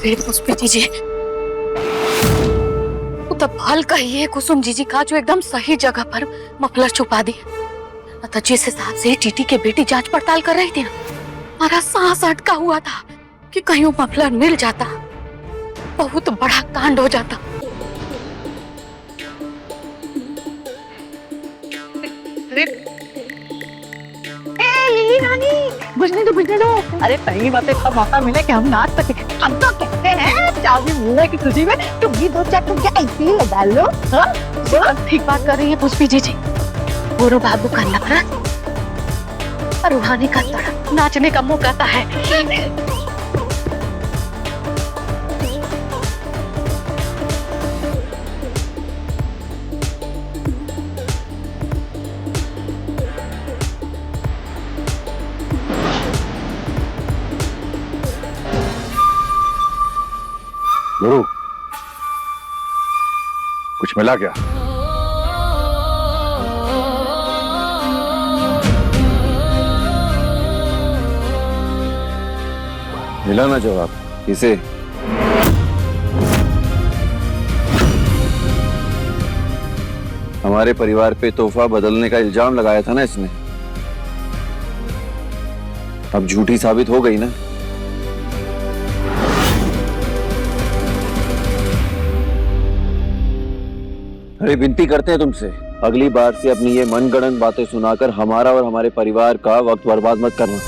अरे पुष्पी जीजी, वो तब भल कही है कुसुम जीजी का जो एकदम सही जगह पर मफलर छुपा दी। तो जिस हिसाब से टीटी के बेटी जांच पड़ताल कर रही थी ना, हमारा सांस अटका हुआ था कि कहीं वो मफलर मिल जाता, बहुत बड़ा कांड हो जाता। लिली रानी, बुझने दो। अरे पहली बात का मौका मिले कि हम नाच सके। हम तो कहते हैं चाबी मिलने की खुशी में टुक्की दो चार टुक्की ऐसे ही लगा लो। हाँ? ठीक बात कर रही है पुष्पी जीजी। गोरो बाबू का नफरत और रूहानी का तड़प नाचने का मौका आता है। गुरु, कुछ मिला क्या? मिला ना जवाब? किसे? हमारे परिवार पे तोहफा बदलने का इल्जाम लगाया था ना इसने। अब झूठी साबित हो गई ना। अरे विनती करते हैं तुमसे, अगली बार से अपनी ये मनगढ़ंत बातें सुनाकर हमारा और हमारे परिवार का वक्त बर्बाद मत करना।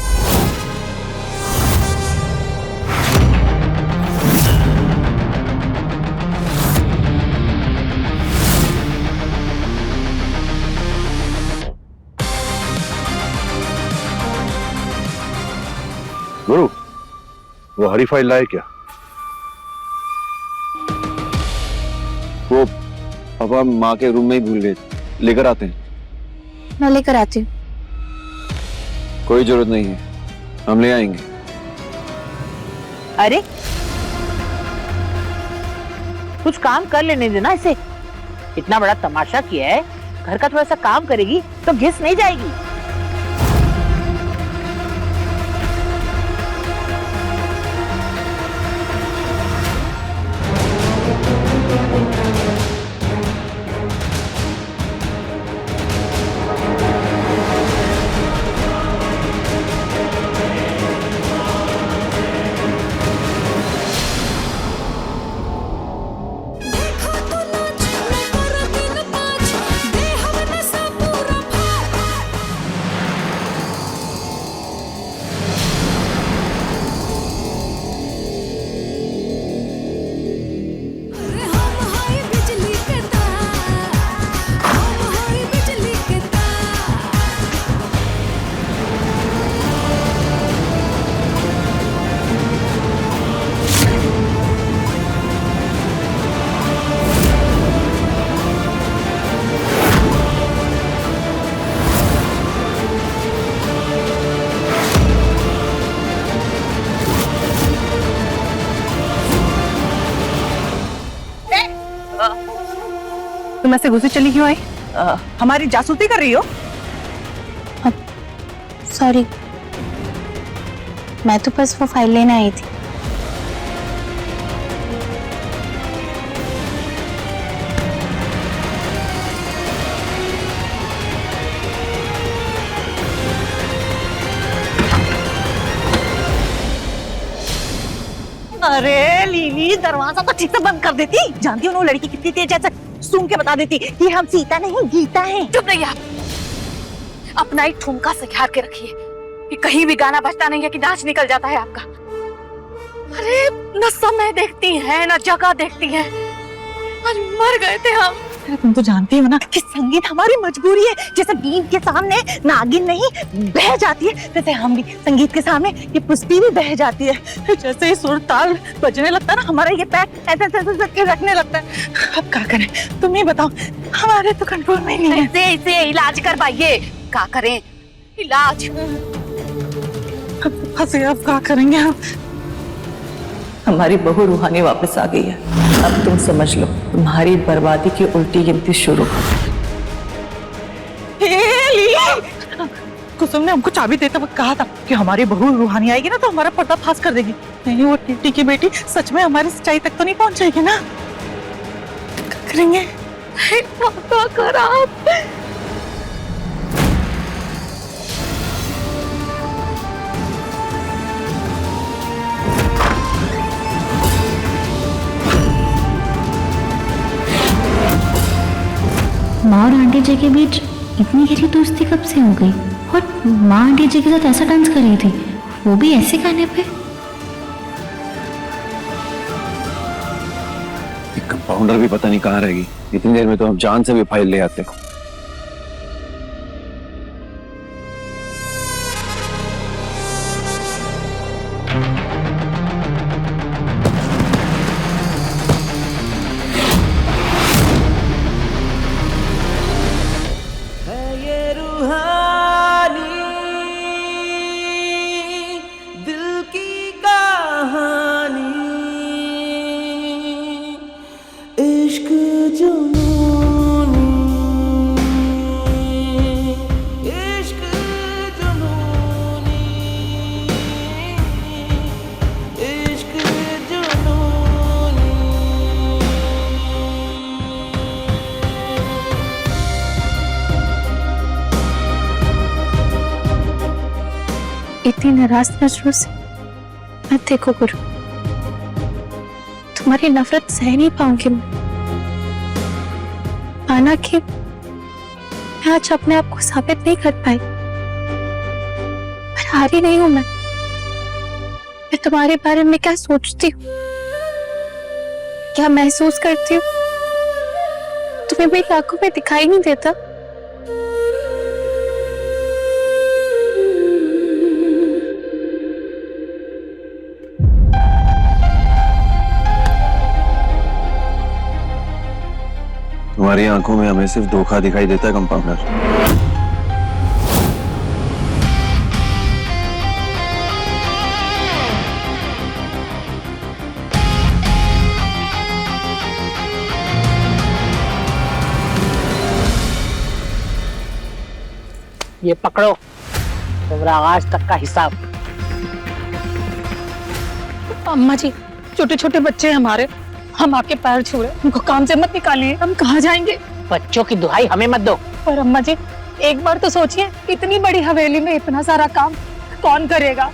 गुरु, वो हरी फाइल लाए क्या? वो पापा माँ के रूम में ही भूल गए, लेकर आते हैं। मैं लेकर आती हूँ। कोई जरूरत नहीं है, हम ले आएंगे। अरे कुछ काम कर लेने देना इसे। इतना बड़ा तमाशा किया है, घर का थोड़ा सा काम करेगी तो घिस नहीं जाएगी। तुम ऐसे गुस्से चली क्यों आई? हमारी जासूसी कर रही हो? सॉरी, मैं तो बस वो फाइल लेने आई थी। अरे लीली, दरवाजा तो ठीक से बंद कर देती। जानती हो वो लड़की कितनी तेज है, सूंघ के बता देती कि हम सीता नहीं गीता हैं। चुप रहिए आप। अपना ही ठुमका से ख्याल के रखिए कि कहीं भी गाना बजता नहीं है कि नाच निकल जाता है आपका। अरे न समय देखती है न जगह देखती है। आज मर गए थे हम। अरे तुम तो जानती हो ना कि संगीत हमारी मजबूरी है। जैसे बीन के सामने नागिन नहीं बह जाती है, वैसे हम भी संगीत के सामने ये पुष्पी भी बह जाती है। जैसे ही सुर ताल बजने लगता है ना, हमारा ये पैर ऐसे ऐसे रखने लगता है। अब क्या करें तुम ही बताओ, हमारे तो कंट्रोल में नहीं है। ऐसे ऐसे इलाज करवाइए। क्या करें इलाज? अब क्या करेंगे हम? हमारी बहू रूहानी वापस आ गई है। अब तुम समझ लो, तुम्हारी बर्बादी की उल्टी गिनती शुरू। कुसुम ने हमको चाबी देते वक्त कहा था कि हमारी बहू रूहानी आएगी ना तो हमारा पर्दाफाश कर देगी। नहीं, वो टीटी की बेटी सच में हमारी सच्चाई तक तो नहीं पहुंचेगी ना? क्या करेंगे? पापा खराब। माँ और आंटी जी के बीच इतनी गहरी दोस्ती कब से हो गई? और माँ आंटी जी के साथ ऐसा डांस कर रही थी, वो भी ऐसे गाने पे। कंपाउंडर भी पता नहीं कहाँ रहेगी। इतनी देर में तो हम जान से भी फाइल ले आते। इतनी नाराज नजरों से मत देखो गुरु, तुम्हारी नफरत सह नहीं पाऊंगी मैं। माना कि मैं आज अपने आप को साबित नहीं कर पाई, पर हारी नहीं हूं मैं तुम्हारे बारे में क्या सोचती हूँ, क्या महसूस करती हूँ, तुम्हें मेरी आंखों में दिखाई नहीं देता। तुम्हारी आंखों में हमें सिर्फ धोखा दिखाई देता है कंपाउंडर। ये पकड़ो तुम्हारा आज तक का हिसाब। अम्मा जी, छोटे छोटे बच्चे हैं हमारे, हम आपके पैर छू रहे, उनको काम से मत निकालिए, हम कहाँ जाएंगे? बच्चों की दुहाई हमें मत दो। पर अम्मा जी, एक बार तो सोचिए, इतनी बड़ी हवेली में इतना सारा काम कौन करेगा?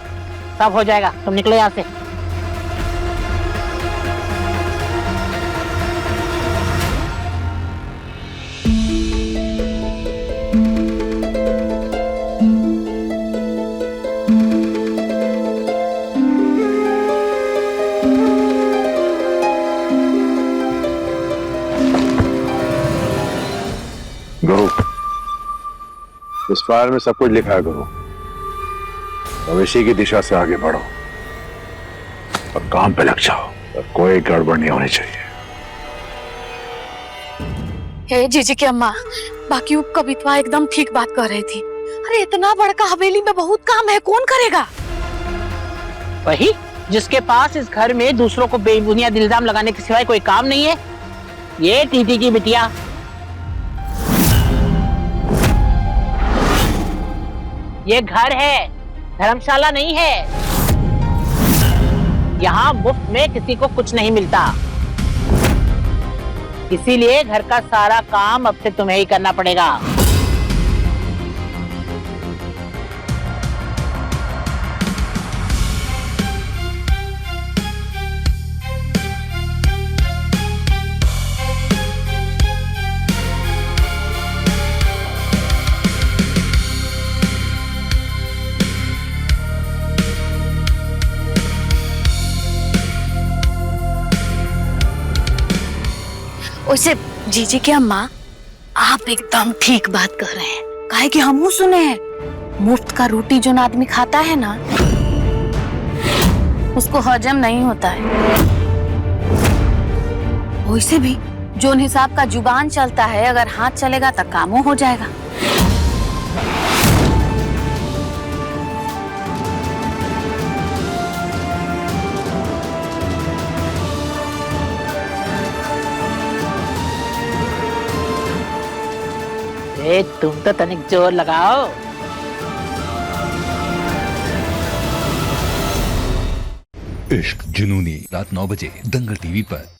सब हो जाएगा, तुम निकलो यहाँ से। गुरु, इस फाइल में सब कुछ लिखा है गुरु। भविष्य की दिशा से आगे बढ़ो और काम पे लग जाओ और कोई गड़बड़ नहीं होनी चाहिए। हे जीजी की अम्मा, बाकी कविता एकदम ठीक बात कर रही थी। अरे इतना बड़का हवेली में बहुत काम है, कौन करेगा? वही जिसके पास इस घर में दूसरों को बेबुनियाद इल्जाम लगाने के सिवाय कोई काम नहीं है। ये टीटी की बिटिया। ये घर है, धर्मशाला नहीं है। यहाँ मुफ्त में किसी को कुछ नहीं मिलता, इसीलिए घर का सारा काम अब से तुम्हें ही करना पड़ेगा। वैसे जीजी की अम्मा, आप एकदम ठीक बात कर रहे हैं। काहे कि हमहू सुने हैं, मुफ्त का रोटी जो आदमी खाता है ना, उसको हजम नहीं होता है। वैसे भी जो हिसाब का जुबान चलता है, अगर हाथ चलेगा तो कामों हो जाएगा। तुम तो तनिक जोर लगाओ। इश्क जुनूनी रात 9 बजे दंगल टीवी पर।